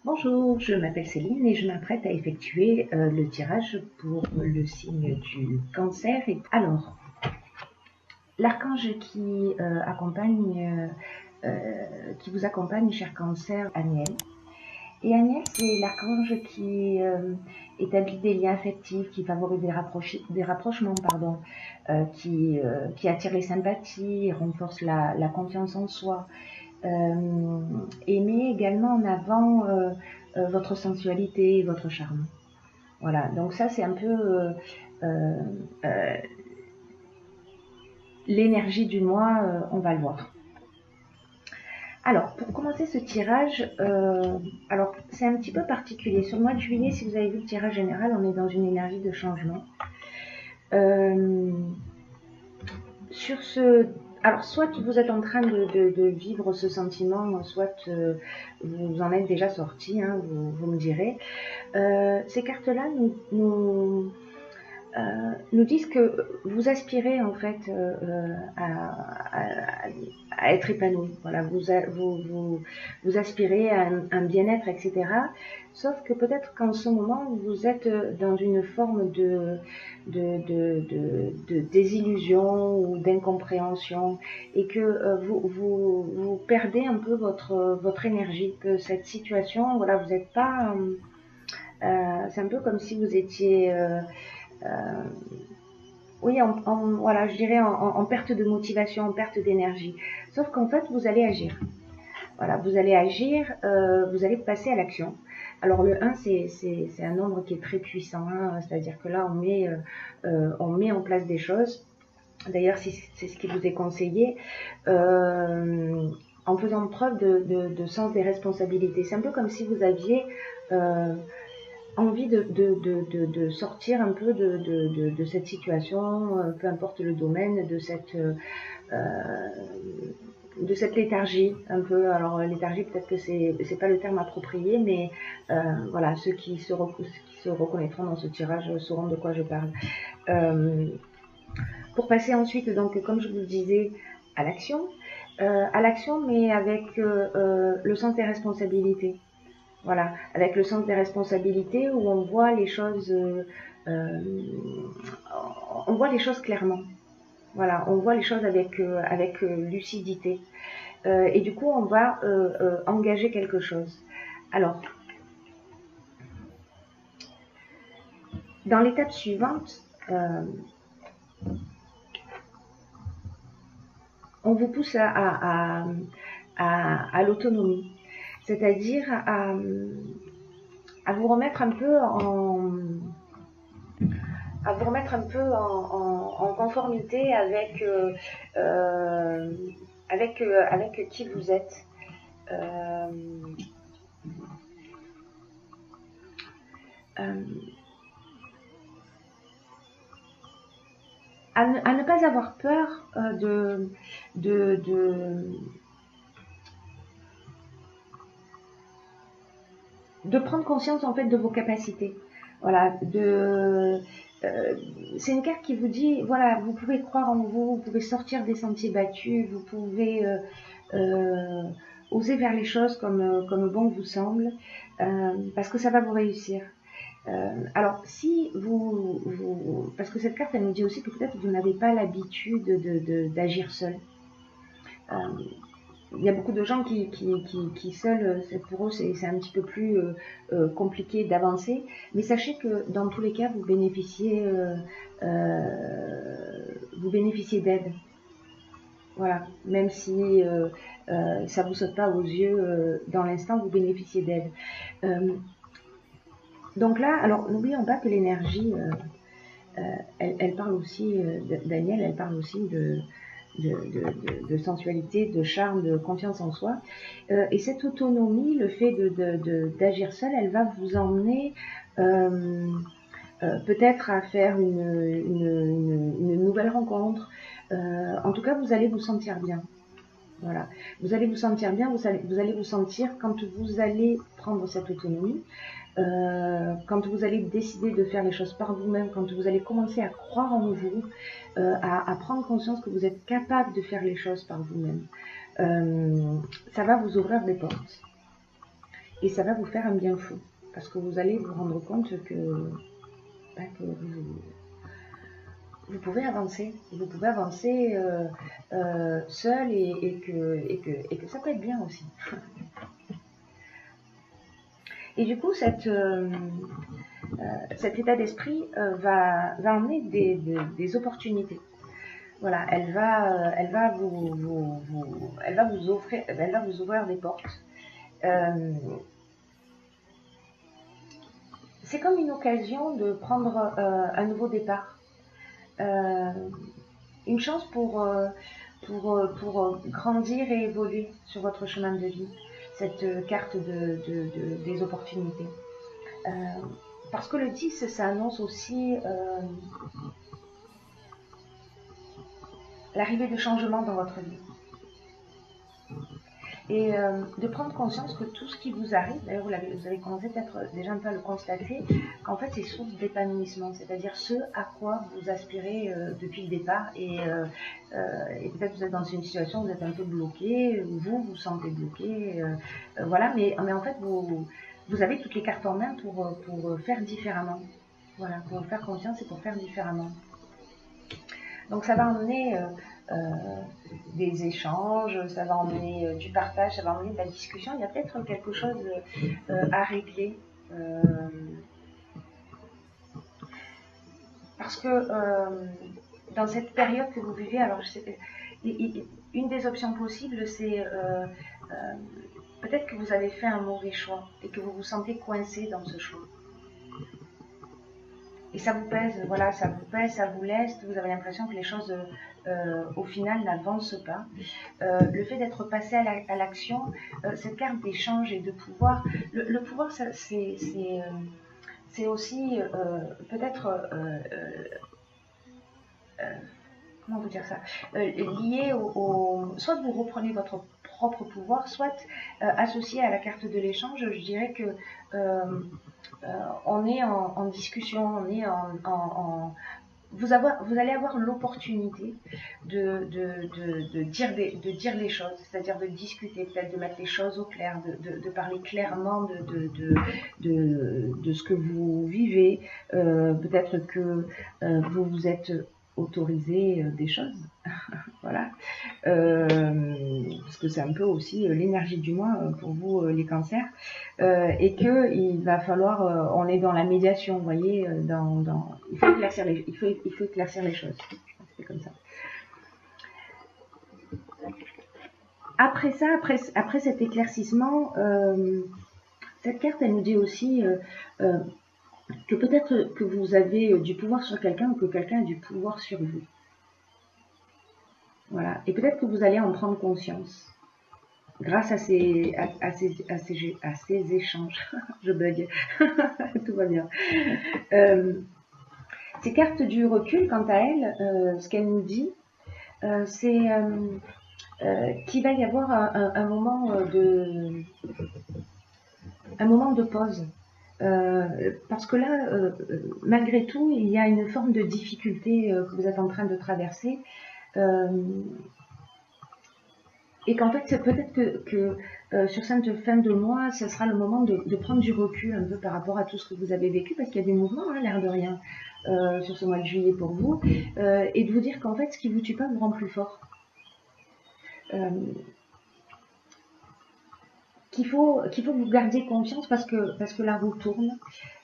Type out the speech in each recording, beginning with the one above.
Bonjour, je m'appelle Céline et je m'apprête à effectuer le tirage pour le signe du cancer. Alors, l'archange qui vous accompagne, cher cancer, Aniel. Et Aniel, c'est l'archange qui établit des liens affectifs, qui favorise des rapprochements, qui attire les sympathies, renforce la confiance en soi, et met également en avant votre sensualité et votre charme. Voilà, donc ça c'est un peu l'énergie du mois, on va le voir. Alors, pour commencer ce tirage, alors c'est un petit peu particulier. Sur le mois de juillet, si vous avez vu le tirage général, on est dans une énergie de changement. Sur ce, alors soit vous êtes en train de vivre ce sentiment, soit vous en êtes déjà sorti, hein, vous me direz. Ces cartes-là nous disent que vous aspirez en fait à être épanoui. Voilà, vous aspirez à un bien-être, etc. Sauf que peut-être qu'en ce moment, vous êtes dans une forme de désillusion ou d'incompréhension et que vous perdez un peu votre énergie, que cette situation, voilà, vous n'êtes pas... c'est un peu comme si vous étiez... oui, voilà, je dirais en perte de motivation, en perte d'énergie. Sauf qu'en fait, vous allez agir. Voilà, vous allez agir, vous allez passer à l'action. Alors le 1, c'est un nombre qui est très puissant, hein, c'est-à-dire que là, on met en place des choses. D'ailleurs, c'est ce qui vous est conseillé, en faisant preuve de sens des responsabilités. C'est un peu comme si vous aviez... envie de sortir un peu de cette situation, peu importe le domaine, de cette léthargie un peu. Alors léthargie, peut-être que c'est pas le terme approprié, mais voilà, ceux qui se reconnaîtront dans ce tirage sauront de quoi je parle. Pour passer ensuite, donc comme je vous le disais, à l'action, mais avec le sens des responsabilités. Voilà, avec le sens des responsabilités où on voit les choses, on voit les choses clairement. Voilà, on voit les choses avec lucidité. Et du coup, on va engager quelque chose. Alors, dans l'étape suivante, on vous pousse à l'autonomie, c'est-à-dire à vous remettre un peu en conformité avec qui vous êtes. À ne pas avoir peur de prendre conscience en fait de vos capacités. Voilà, c'est une carte qui vous dit, voilà, vous pouvez croire en vous, vous pouvez sortir des sentiers battus, vous pouvez oser faire les choses comme bon vous semble, parce que ça va vous réussir. Alors, si parce que cette carte, elle nous dit aussi que peut-être vous n'avez pas l'habitude d'agir seul. Il y a beaucoup de gens qui seuls, pour eux, c'est un petit peu plus compliqué d'avancer. Mais sachez que dans tous les cas, vous bénéficiez d'aide. Voilà, même si ça vous saute pas aux yeux dans l'instant, vous bénéficiez d'aide. Donc là, alors n'oublions pas que l'énergie, elle parle aussi, Daniel, elle parle aussi de sensualité, de charme, de confiance en soi. Et cette autonomie, le fait d'agir seul, elle va vous emmener peut-être à faire une nouvelle rencontre. En tout cas, vous allez vous sentir bien. Voilà. Vous allez vous sentir bien, vous allez vous sentir quand vous allez prendre cette autonomie, quand vous allez décider de faire les choses par vous-même, quand vous allez commencer à croire en vous, à prendre conscience que vous êtes capable de faire les choses par vous-même, ça va vous ouvrir des portes. Et ça va vous faire un bien fou. Parce que vous allez vous rendre compte que vous pouvez avancer. Vous pouvez avancer seul et que ça peut être bien aussi. Et du coup, cet état d'esprit va emmener des opportunités. Voilà, elle va vous ouvrir des portes. C'est comme une occasion de prendre un nouveau départ. Une chance pour grandir et évoluer sur votre chemin de vie. Cette carte des opportunités. Parce que le 10, ça annonce aussi l'arrivée de changements dans votre vie. Et de prendre conscience que tout ce qui vous arrive, d'ailleurs vous avez commencé peut-être déjà un peu à le constater, qu'en fait c'est source d'épanouissement, c'est-à-dire ce à quoi vous aspirez depuis le départ. Et peut-être vous êtes dans une situation où vous êtes un peu bloqué, ou vous vous sentez bloqué, voilà, mais en fait vous avez toutes les cartes en main pour faire différemment. Voilà, pour faire confiance et pour faire différemment. Donc ça va emmener des échanges, ça va emmener du partage, ça va emmener de la discussion. Il y a peut-être quelque chose à régler. Parce que dans cette période que vous vivez, alors une des options possibles, c'est peut-être que vous avez fait un mauvais choix et que vous vous sentez coincé dans ce choix. Et ça vous pèse, voilà, ça vous pèse, ça vous leste, vous avez l'impression que les choses, au final, n'avancent pas. Le fait d'être passé à l'action, cette carte d'échange et de pouvoir, le pouvoir, c'est aussi peut-être, comment vous dire ça, lié soit vous reprenez votre propre pouvoir, soit associé à la carte de l'échange, je dirais que on est en discussion, on est vous allez avoir l'opportunité de dire les choses, c'est-à-dire de discuter, peut-être de mettre les choses au clair, de parler clairement de ce que vous vivez. Peut-être que vous vous êtes autorisé des choses. Voilà. Parce que c'est un peu aussi l'énergie du mois pour vous les cancers, et que il va falloir, on est dans la médiation, vous voyez, il faut éclaircir les choses. C'est comme ça. Après ça, après cet éclaircissement, cette carte elle nous dit aussi que peut-être que vous avez du pouvoir sur quelqu'un ou que quelqu'un a du pouvoir sur vous. Voilà. Et peut-être que vous allez en prendre conscience grâce à ces échanges. Je bug. Tout va bien. Ces cartes du recul, quant à elles, ce qu'elles nous dit, c'est qu'il va y avoir un moment de pause. Parce que là, malgré tout, il y a une forme de difficulté que vous êtes en train de traverser. Et qu'en fait, c'est peut-être que sur cette fin de mois, ce sera le moment de prendre du recul un peu par rapport à tout ce que vous avez vécu, parce qu'il y a des mouvements, hein, l'air de rien, sur ce mois de juillet pour vous, et de vous dire qu'en fait, ce qui vous tue pas vous rend plus fort. Qu'il faut que vous gardiez confiance parce que la roue tourne,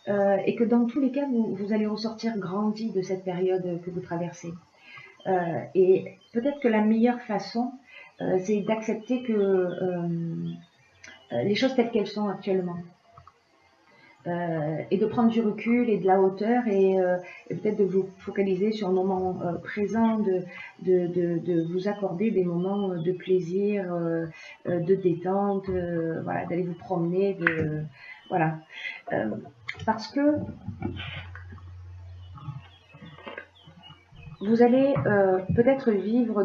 et que dans tous les cas, vous allez ressortir grandi de cette période que vous traversez. Et peut-être que la meilleure façon, c'est d'accepter que les choses telles qu'elles sont actuellement. Et de prendre du recul et de la hauteur et peut-être de vous focaliser sur le moment présent, de vous accorder des moments de plaisir, de détente, voilà, d'aller vous promener, voilà. Parce que vous allez peut-être vivre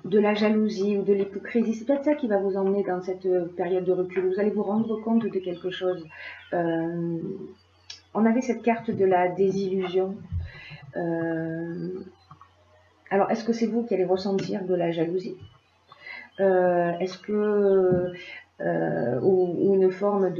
de la jalousie ou de l'hypocrisie. C'est peut-être ça qui va vous emmener dans cette période de recul. Vous allez vous rendre compte de quelque chose. On avait cette carte de la désillusion. Alors, est-ce que c'est vous qui allez ressentir de la jalousie? Est-ce que ou une forme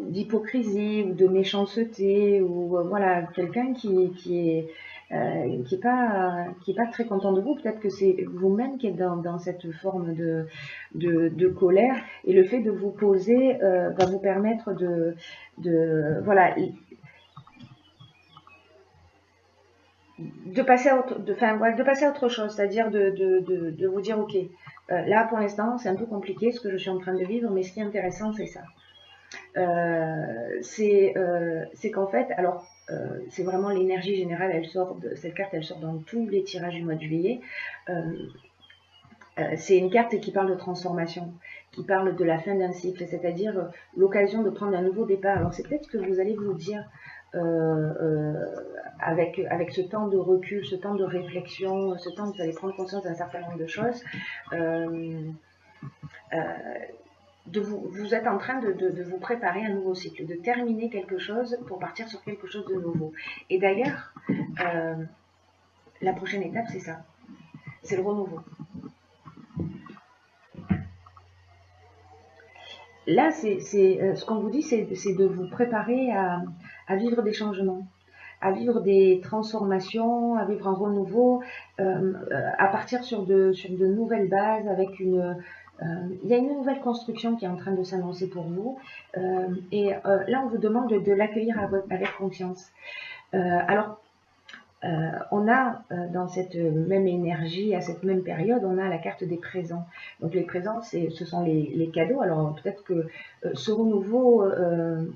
d'hypocrisie ou de méchanceté, ou voilà, quelqu'un qui est pas très content de vous. Peut-être que c'est vous-même qui êtes dans cette forme de colère, et le fait de vous poser va vous permettre voilà, de passer à de passer à autre chose, c'est-à-dire de vous dire, ok, là pour l'instant c'est un peu compliqué ce que je suis en train de vivre, mais ce qui est intéressant c'est ça. C'est qu'en fait, alors c'est vraiment l'énergie générale, elle sort cette carte, elle sort dans tous les tirages du mois de juillet. C'est une carte qui parle de transformation, qui parle de la fin d'un cycle, c'est-à-dire l'occasion de prendre un nouveau départ. Alors c'est peut-être que vous allez vous dire, avec ce temps de recul, ce temps de réflexion, ce temps où vous allez prendre conscience d'un certain nombre de choses, vous êtes en train de vous préparer à un nouveau cycle, de terminer quelque chose pour partir sur quelque chose de nouveau. Et d'ailleurs, la prochaine étape, c'est ça, c'est le renouveau. Là, ce qu'on vous dit, c'est de vous préparer à vivre des changements, à vivre des transformations, à vivre un renouveau, à partir sur de nouvelles bases, avec il y a une nouvelle construction qui est en train de s'annoncer pour vous, et là, on vous demande de l'accueillir avec confiance. Alors, on a dans cette même énergie, à cette même période, on a la carte des présents. Donc les présents, ce sont les cadeaux. Alors peut-être que ce renouveau,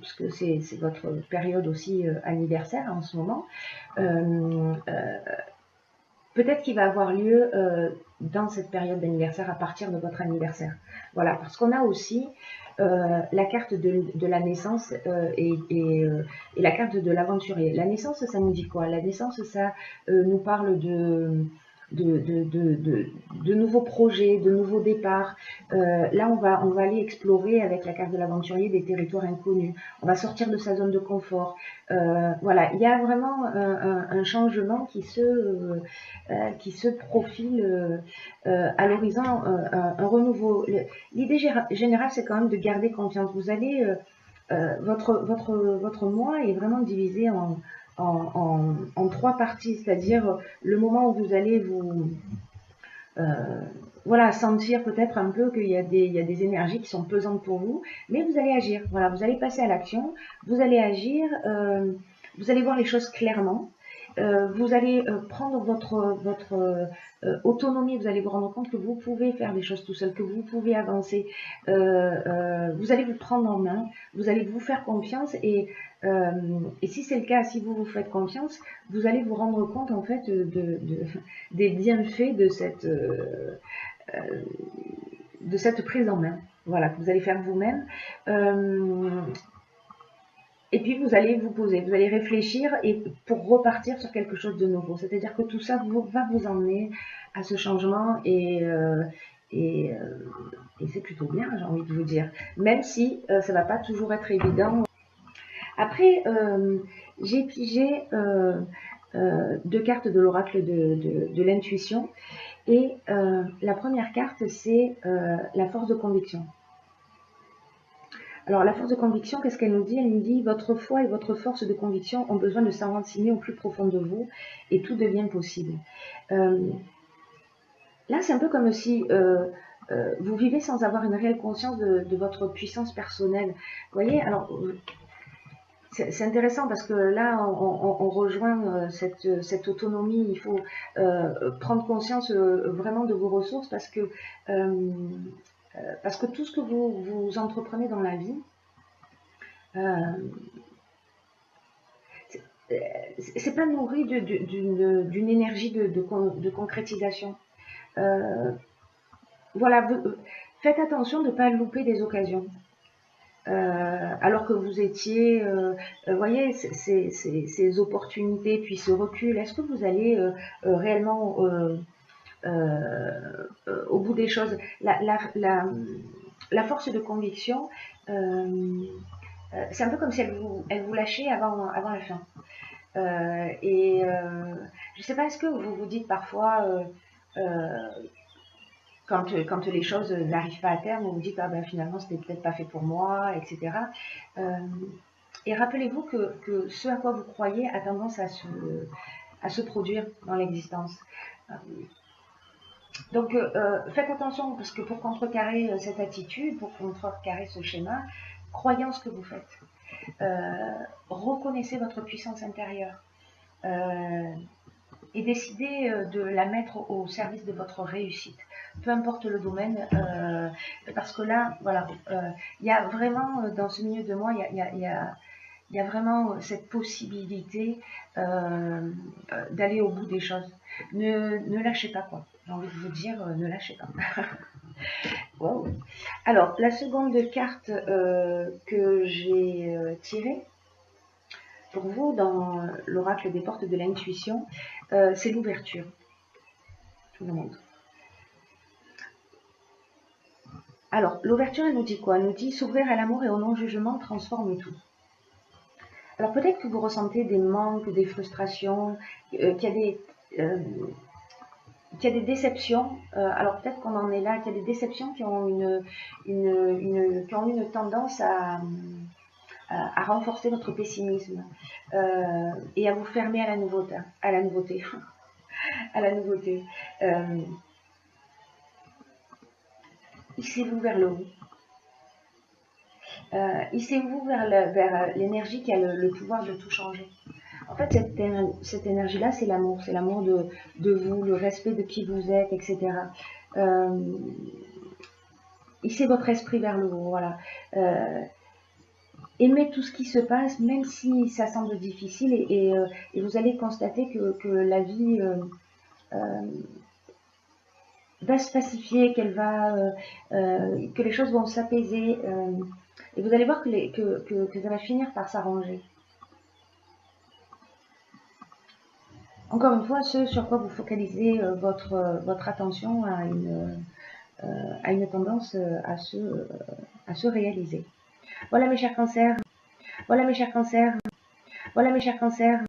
puisque c'est votre période aussi anniversaire en ce moment, peut-être qu'il va avoir lieu dans cette période d'anniversaire, à partir de votre anniversaire. Voilà, parce qu'on a aussi la carte de la naissance et la carte de l'aventurier. La naissance, ça nous dit quoi? La naissance, ça nous parle de nouveaux projets, de nouveaux départs. Là, on va aller explorer avec la carte de l'aventurier des territoires inconnus. On va sortir de sa zone de confort. Voilà, il y a vraiment un changement qui se profile à l'horizon, un renouveau. L'idée générale, c'est quand même de garder confiance. Vous allez, votre mois est vraiment divisé en trois parties, c'est-à-dire le moment où vous allez voilà, sentir peut-être un peu qu'il y a des énergies qui sont pesantes pour vous, mais vous allez agir. Voilà, vous allez passer à l'action, vous allez agir, vous allez voir les choses clairement. Vous allez prendre votre autonomie, vous allez vous rendre compte que vous pouvez faire des choses tout seul, que vous pouvez avancer. Vous allez vous prendre en main, vous allez vous faire confiance, et si c'est le cas, si vous vous faites confiance, vous allez vous rendre compte en fait des bienfaits de cette prise en main. Voilà, que vous allez faire vous-même. Et puis vous allez vous poser, vous allez réfléchir, et pour repartir sur quelque chose de nouveau. C'est-à-dire que tout ça va vous emmener à ce changement, et c'est plutôt bien, j'ai envie de vous dire. Même si ça va pas toujours être évident. Après, j'ai pigé deux cartes de l'oracle de l'intuition. Et la première carte, c'est la force de conviction. Alors, la force de conviction, qu'est-ce qu'elle nous dit? Elle nous dit: votre foi et votre force de conviction ont besoin de s'enraciner au plus profond de vous, et tout devient possible. Là, c'est un peu comme si vous vivez sans avoir une réelle conscience de votre puissance personnelle. Vous voyez, alors, c'est intéressant parce que là, on rejoint cette autonomie. Il faut prendre conscience vraiment de vos ressources, parce que tout ce que vous entreprenez dans la vie, c'est pas nourri d'une énergie de concrétisation. Voilà, faites attention de ne pas louper des occasions. Alors que vous étiez, voyez, ces opportunités, puis ce recul, est-ce que vous allez réellement au bout des choses? La force de conviction, c'est un peu comme si elle vous lâchait avant la fin. Je ne sais pas, est-ce que vous vous dites parfois, quand les choses n'arrivent pas à terme, vous vous dites ah ben finalement c'était peut-être pas fait pour moi, etc. Et rappelez-vous que ce à quoi vous croyez a tendance à se produire dans l'existence. Donc faites attention parce que pour contrecarrer cette attitude, pour contrecarrer ce schéma, croyez en ce que vous faites. Reconnaissez votre puissance intérieure. Et décidez de la mettre au service de votre réussite, peu importe le domaine, parce que là, voilà, il y a vraiment dans ce milieu de moi, il y a vraiment cette possibilité d'aller au bout des choses. Ne lâchez pas, quoi. J'ai envie de vous dire, ne lâchez pas. Wow. Alors, la seconde carte que j'ai tirée, pour vous, dans l'oracle des portes de l'intuition, c'est l'ouverture. Je vous la montre. Alors, l'ouverture, elle nous dit quoi? Elle nous dit s'ouvrir à l'amour et au non-jugement transforme tout. Alors, peut-être que vous ressentez des manques, des frustrations, qu'il y a des déceptions. Alors, peut-être qu'on en est là, qu'il y a des déceptions qui ont une tendance à renforcer votre pessimisme et à vous fermer à la nouveauté. À la nouveauté. À la nouveauté. Hissez-vous vers le haut. Hissez-vous vers l'énergie qui a le pouvoir de tout changer. En fait, cette énergie-là, c'est l'amour. C'est l'amour de vous, le respect de qui vous êtes, etc. Hissez votre esprit vers le haut. Voilà. Aimez tout ce qui se passe, même si ça semble difficile, et vous allez constater que la vie va se pacifier, que les choses vont s'apaiser, et vous allez voir que ça va finir par s'arranger. Encore une fois, ce sur quoi vous focalisez votre attention a une tendance à se réaliser. Voilà mes chers cancers. Voilà mes chers cancers. Voilà mes chers cancers.